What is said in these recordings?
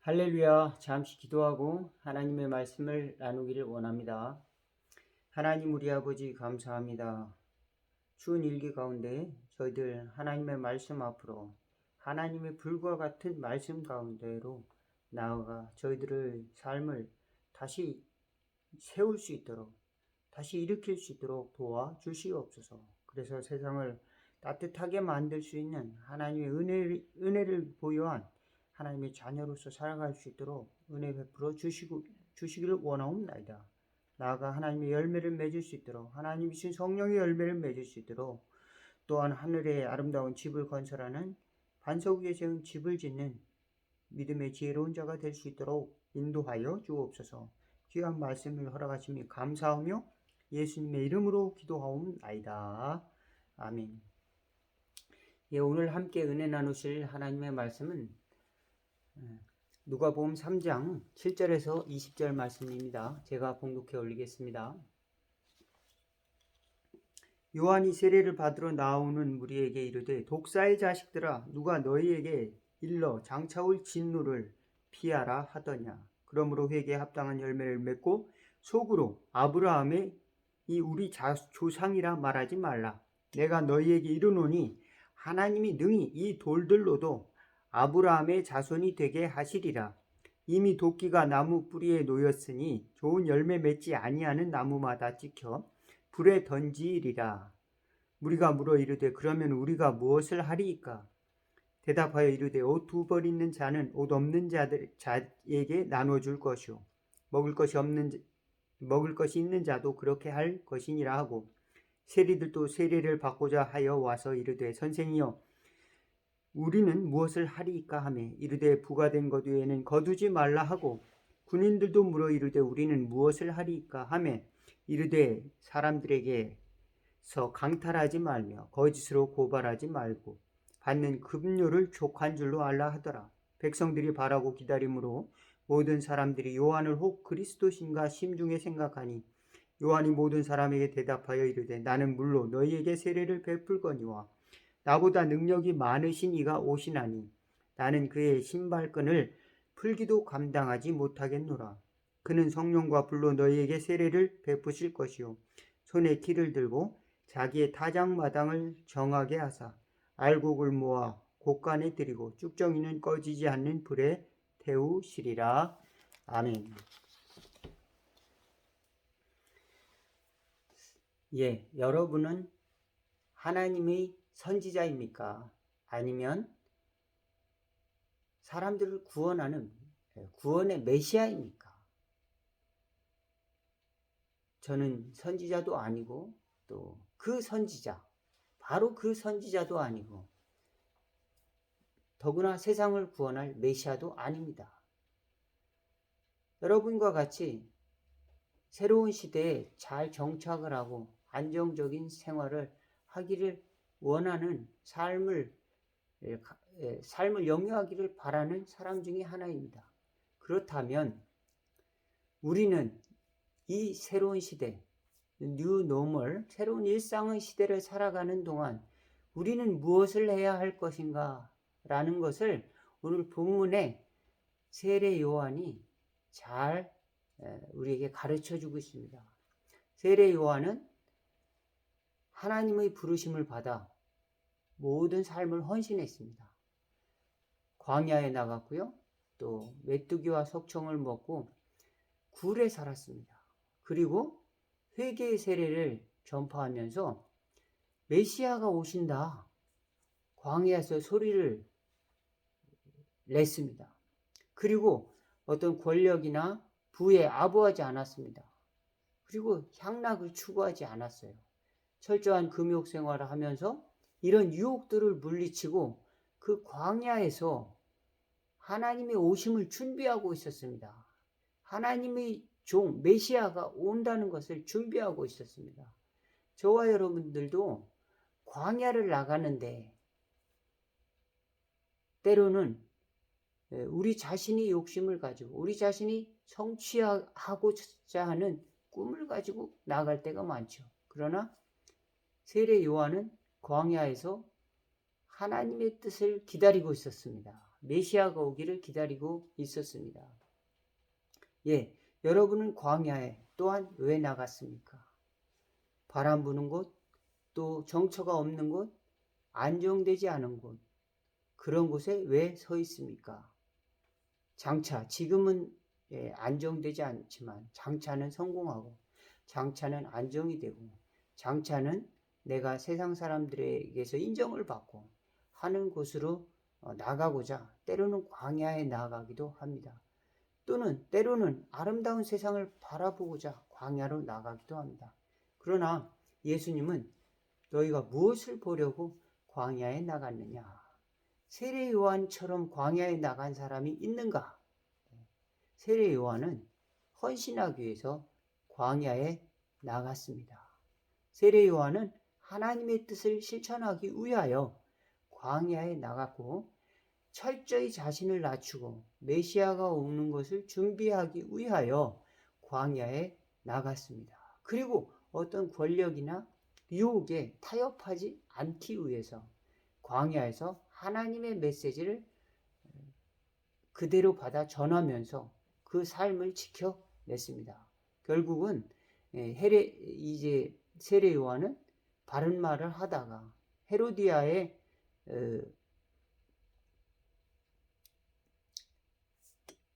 할렐루야. 잠시 기도하고 하나님의 말씀을 나누기를 원합니다. 하나님 우리 아버지 감사합니다. 추운 일기 가운데 저희들 하나님의 말씀 앞으로 하나님의 불과 같은 말씀 가운데로 나아가 저희들의 삶을 다시 세울 수 있도록 다시 일으킬 수 있도록 도와주시옵소서. 그래서 세상을 따뜻하게 만들 수 있는 하나님의 은혜를 보유한 하나님의 자녀로서 살아갈 수 있도록 은혜 베풀어 주시기를 원하옵나이다. 나아가 하나님의 열매를 맺을 수 있도록 하나님이신 성령의 열매를 맺을 수 있도록 또한 하늘의 아름다운 집을 건설하는 반석 위에 세운 집을 짓는 믿음의 지혜로운 자가 될 수 있도록 인도하여 주옵소서. 귀한 말씀을 허락하심이 감사하며 예수님의 이름으로 기도하옵나이다. 아멘. 오늘 함께 은혜 나누실 하나님의 말씀은 누가복음 3장 7절에서 20절 말씀입니다. 제가 봉독해 올리겠습니다. 요한이 세례를 받으러 나오는 무리에게 이르되 독사의 자식들아 누가 너희에게 일러 장차올 진노를 피하라 하더냐. 그러므로 회개에 합당한 열매를 맺고 속으로 아브라함의 이 우리 조상이라 말하지 말라. 내가 너희에게 이르노니 하나님이 능히 이 돌들로도 아브라함의 자손이 되게 하시리라. 이미 도끼가 나무 뿌리에 놓였으니 좋은 열매 맺지 아니하는 나무마다 찍혀 불에 던지리라. 무리가 물어 이르되 그러면 우리가 무엇을 하리이까? 대답하여 이르되 옷 두 벌 있는 자는 옷 없는 자에게 나눠줄 것이요 먹을 것이 있는 자도 그렇게 할 것이니라 하고 세리들도 세례를 받고자 하여 와서 이르되 선생이여 우리는 무엇을 하리이까 하매 이르되 부과된 것 외에는 거두지 말라 하고 군인들도 물어 이르되 우리는 무엇을 하리이까 하매 이르되 사람들에게서 강탈하지 말며 거짓으로 고발하지 말고 받는 급료를 족한 줄로 알라 하더라. 백성들이 바라고 기다림으로 모든 사람들이 요한을 혹 그리스도신가 심중에 생각하니 요한이 모든 사람에게 대답하여 이르되 나는 물로 너희에게 세례를 베풀거니와 나보다 능력이 많으신 이가 오시나니 나는 그의 신발끈을 풀기도 감당하지 못하겠노라. 그는 성령과 불로 너희에게 세례를 베푸실 것이요 손에 키를 들고 자기의 타작마당을 정하게 하사 알곡을 모아 곡간에 들이고 쭉정이는 꺼지지 않는 불에 태우시리라. 아멘. 여러분은 하나님의 선지자입니까? 아니면 사람들을 구원하는 구원의 메시아입니까? 저는 선지자도 아니고 또 그 선지자, 바로 그 선지자도 아니고 더구나 세상을 구원할 메시아도 아닙니다. 여러분과 같이 새로운 시대에 잘 정착을 하고 안정적인 생활을 하기를 원하는 삶을 영위하기를 바라는 사람 중에 하나입니다. 그렇다면 우리는 이 새로운 시대, 뉴 노멀, 새로운 일상의 시대를 살아가는 동안 우리는 무엇을 해야 할 것인가 라는 것을 오늘 본문에 세례 요한이 잘 우리에게 가르쳐 주고 있습니다. 세례 요한은 하나님의 부르심을 받아 모든 삶을 헌신했습니다. 광야에 나갔고요. 또 메뚜기와 석청을 먹고 굴에 살았습니다. 그리고 회개의 세례를 전파하면서 메시아가 오신다. 광야에서 소리를 냈습니다. 그리고 어떤 권력이나 부에 아부하지 않았습니다. 그리고 향락을 추구하지 않았어요. 철저한 금욕 생활을 하면서 이런 유혹들을 물리치고 그 광야에서 하나님의 오심을 준비하고 있었습니다. 하나님의 종 메시아가 온다는 것을 준비하고 있었습니다. 저와 여러분들도 광야를 나가는데 때로는 우리 자신이 욕심을 가지고 우리 자신이 성취하고자 하는 꿈을 가지고 나갈 때가 많죠. 그러나 세례 요한은 광야에서 하나님의 뜻을 기다리고 있었습니다. 메시아가 오기를 기다리고 있었습니다. 예, 여러분은 광야에 또한 왜 나갔습니까? 바람 부는 곳, 또 정처가 없는 곳, 안정되지 않은 곳, 그런 곳에 왜 서 있습니까? 장차, 지금은 안정되지 않지만 장차는 성공하고 장차는 안정이 되고 장차는 내가 세상 사람들에게서 인정을 받고 하는 곳으로 나가고자 때로는 광야에 나가기도 합니다. 또는 때로는 아름다운 세상을 바라보고자 광야로 나가기도 합니다. 그러나 예수님은 너희가 무엇을 보려고 광야에 나갔느냐? 세례 요한처럼 광야에 나간 사람이 있는가? 세례 요한은 헌신하기 위해서 광야에 나갔습니다. 세례 요한은 하나님의 뜻을 실천하기 위하여 광야에 나갔고 철저히 자신을 낮추고 메시아가 오는 것을 준비하기 위하여 광야에 나갔습니다. 그리고 어떤 권력이나 유혹에 타협하지 않기 위해서 광야에서 하나님의 메시지를 그대로 받아 전하면서 그 삶을 지켜냈습니다. 결국은 이제 세례 요한은 바른 말을 하다가 헤로디아의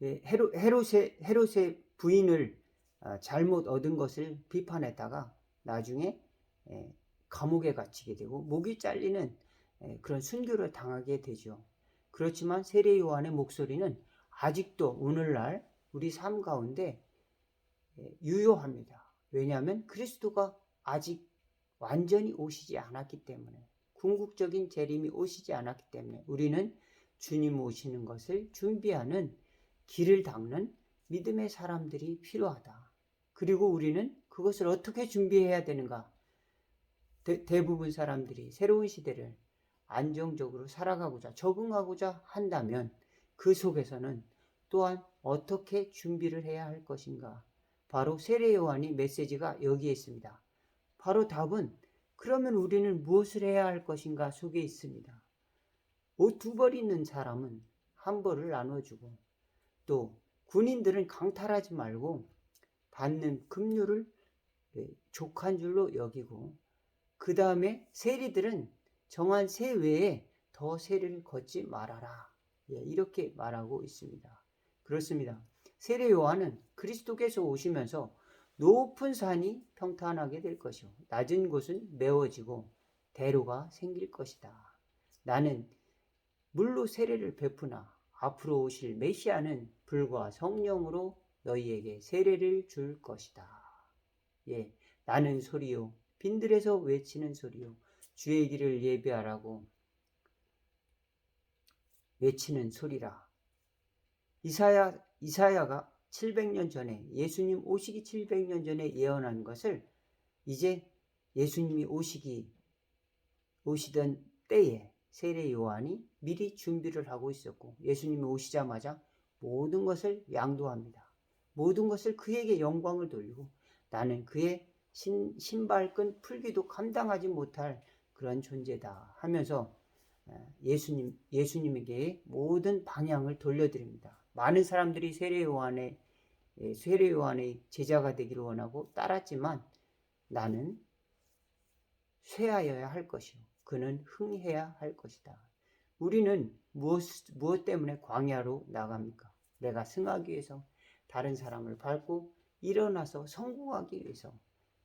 헤롯의 부인을 잘못 얻은 것을 비판했다가 나중에 감옥에 갇히게 되고 목이 잘리는 그런 순교를 당하게 되죠. 그렇지만 세례 요한의 목소리는 아직도 오늘날 우리 삶 가운데 유효합니다. 왜냐하면 그리스도가 아직 완전히 오시지 않았기 때문에, 궁극적인 재림이 오시지 않았기 때문에 우리는 주님 오시는 것을 준비하는 길을 닦는 믿음의 사람들이 필요하다. 그리고 우리는 그것을 어떻게 준비해야 되는가? 대부분 사람들이 새로운 시대를 안정적으로 살아가고자 적응하고자 한다면 그 속에서는 또한 어떻게 준비를 해야 할 것인가? 바로 세례 요한이 메시지가 여기에 있습니다. 바로 답은 그러면 우리는 무엇을 해야 할 것인가 속에 있습니다. 옷 2벌 있는 사람은 1벌을 나눠주고 또 군인들은 강탈하지 말고 받는 급료를 족한 줄로 여기고 그 다음에 세리들은 정한 세 외에 더 세리를 걷지 말아라. 이렇게 말하고 있습니다. 그렇습니다. 세례 요한은 그리스도께서 오시면서 높은 산이 평탄하게 될 것이요 낮은 곳은 메워지고 대로가 생길 것이다. 나는 물로 세례를 베푸나 앞으로 오실 메시아는 불과 성령으로 너희에게 세례를 줄 것이다. 나는 소리요 빈들에서 외치는 소리요 주의 길을 예비하라고 외치는 소리라. 이사야가 700년 전에 예수님 오시기 700년 전에 예언한 것을 이제 예수님이 오시던 때에 세례 요한이 미리 준비를 하고 있었고 예수님이 오시자마자 모든 것을 양도합니다. 모든 것을 그에게 영광을 돌리고 나는 그의 신발끈 풀기도 감당하지 못할 그런 존재다 하면서 예수님에게 모든 방향을 돌려드립니다. 많은 사람들이 세례 요한의 제자가 되기를 원하고 따랐지만 나는 쇠하여야 할 것이요 그는 흥해야 할 것이다. 우리는 무엇 때문에 광야로 나갑니까? 내가 승하기 위해서, 다른 사람을 밟고 일어나서 성공하기 위해서,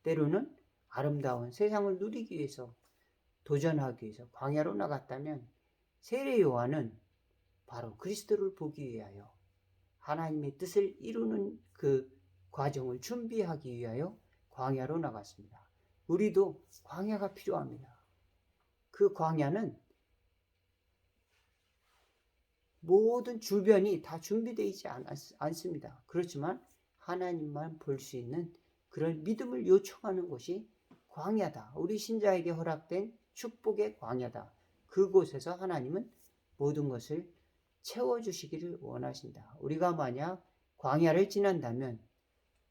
때로는 아름다운 세상을 누리기 위해서, 도전하기 위해서 광야로 나갔다면 세례 요한은 바로 그리스도를 보기 위하여 하나님의 뜻을 이루는 그 과정을 준비하기 위하여 광야로 나갔습니다. 우리도 광야가 필요합니다. 그 광야는 모든 주변이 다 준비되어 있지 않습니다. 그렇지만 하나님만 볼 수 있는 그런 믿음을 요청하는 곳이 광야다. 우리 신자에게 허락된 축복의 광야다. 그곳에서 하나님은 모든 것을 채워주시기를 원하신다. 우리가 만약 광야를 지난다면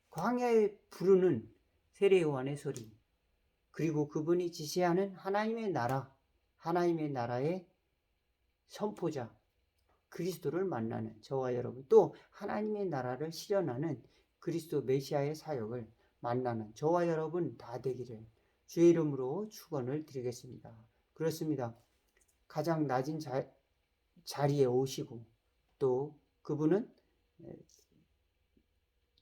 광야에 부르는 세례 요한의 소리, 그리고 그분이 지시하는 하나님의 나라의 선포자, 그리스도를 만나는 저와 여러분, 또 하나님의 나라를 실현하는 그리스도 메시아의 사역을 만나는 저와 여러분 다 되기를 주의 이름으로 축원을 드리겠습니다. 그렇습니다. 가장 낮은 자리에 오시고 또 그분은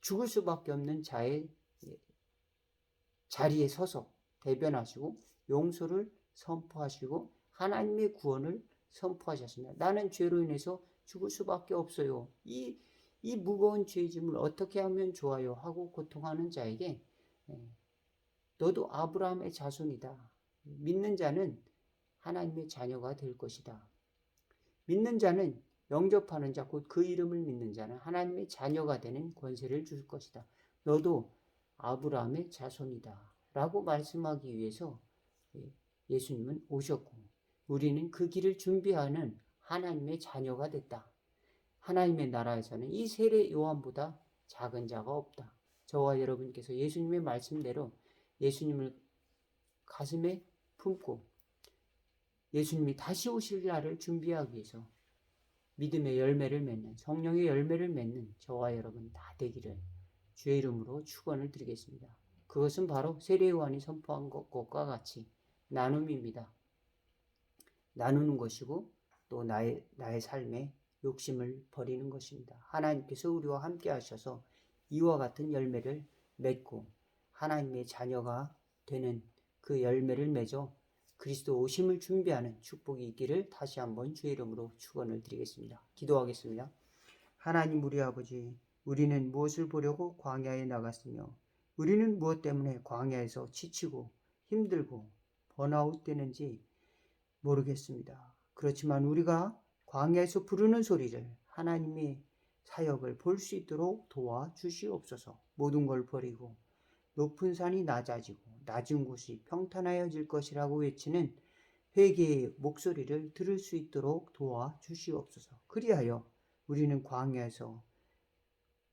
죽을 수밖에 없는 자의 자리에 서서 대변하시고 용서를 선포하시고 하나님의 구원을 선포하셨습니다. 나는 죄로 인해서 죽을 수밖에 없어요. 이 무거운 죄짐을 어떻게 하면 좋아요? 하고 고통하는 자에게 너도 아브라함의 자손이다. 믿는 자는 하나님의 자녀가 될 것이다. 믿는 자는 영접하는 자, 곧 그 이름을 믿는 자는 하나님의 자녀가 되는 권세를 줄 것이다. 너도 아브라함의 자손이다. 라고 말씀하기 위해서 예수님은 오셨고 우리는 그 길을 준비하는 하나님의 자녀가 됐다. 하나님의 나라에서는 이 세례 요한보다 작은 자가 없다. 저와 여러분께서 예수님의 말씀대로 예수님을 가슴에 품고 예수님이 다시 오실 날을 준비하기 위해서 믿음의 열매를 맺는, 성령의 열매를 맺는 저와 여러분 다 되기를 주의 이름으로 축원을 드리겠습니다. 그것은 바로 세례 요한이 선포한 것과 같이 나눔입니다. 나누는 것이고 또 나의 삶에 욕심을 버리는 것입니다. 하나님께서 우리와 함께 하셔서 이와 같은 열매를 맺고 하나님의 자녀가 되는 그 열매를 맺어 그리스도 오심을 준비하는 축복이 있기를 다시 한번 주의 이름으로 축원을 드리겠습니다. 기도하겠습니다. 하나님 우리 아버지, 우리는 무엇을 보려고 광야에 나갔으며 우리는 무엇 때문에 광야에서 지치고 힘들고 번아웃 되는지 모르겠습니다. 그렇지만 우리가 광야에서 부르는 소리를 하나님의 사역을 볼 수 있도록 도와주시옵소서. 모든 걸 버리고 높은 산이 낮아지고 낮은 곳이 평탄하여질 것이라고 외치는 회개의 목소리를 들을 수 있도록 도와주시옵소서. 그리하여 우리는 광야에서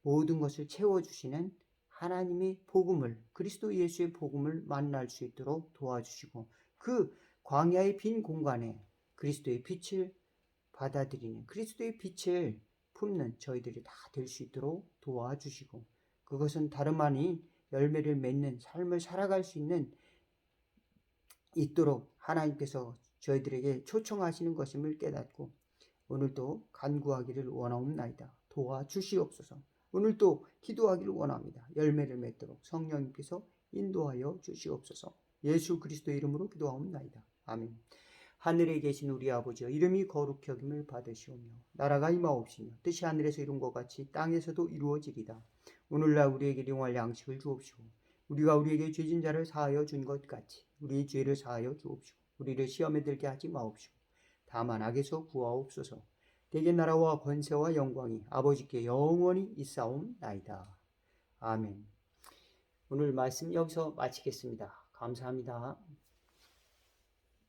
모든 것을 채워주시는 하나님의 복음을, 그리스도 예수의 복음을 만날 수 있도록 도와주시고 그 광야의 빈 공간에 그리스도의 빛을 받아들이는, 그리스도의 빛을 품는 저희들이 다 될 수 있도록 도와주시고 그것은 다름 아닌 열매를 맺는 삶을 살아갈 수 있도록 하나님께서 저희들에게 초청하시는 것임을 깨닫고 오늘도 간구하기를 원하옵나이다. 도와주시옵소서. 오늘도 기도하기를 원합니다. 열매를 맺도록 성령님께서 인도하여 주시옵소서. 예수 그리스도의 이름으로 기도하옵나이다. 아멘. 하늘에 계신 우리 아버지여, 이름이 거룩히 여김을 받으시오며 나라가 임하옵시며 뜻이 하늘에서 이룬 것 같이 땅에서도 이루어지리다. 오늘날 우리에게 일용할 양식을 주옵시고 우리가 우리에게 죄진 자를 사하여 준 것 같이 우리의 죄를 사하여 주옵시고 우리를 시험에 들게 하지 마옵시고 다만 악에서 구하옵소서. 대개 나라와 권세와 영광이 아버지께 영원히 있사옵나이다. 아멘. 오늘 말씀 여기서 마치겠습니다. 감사합니다.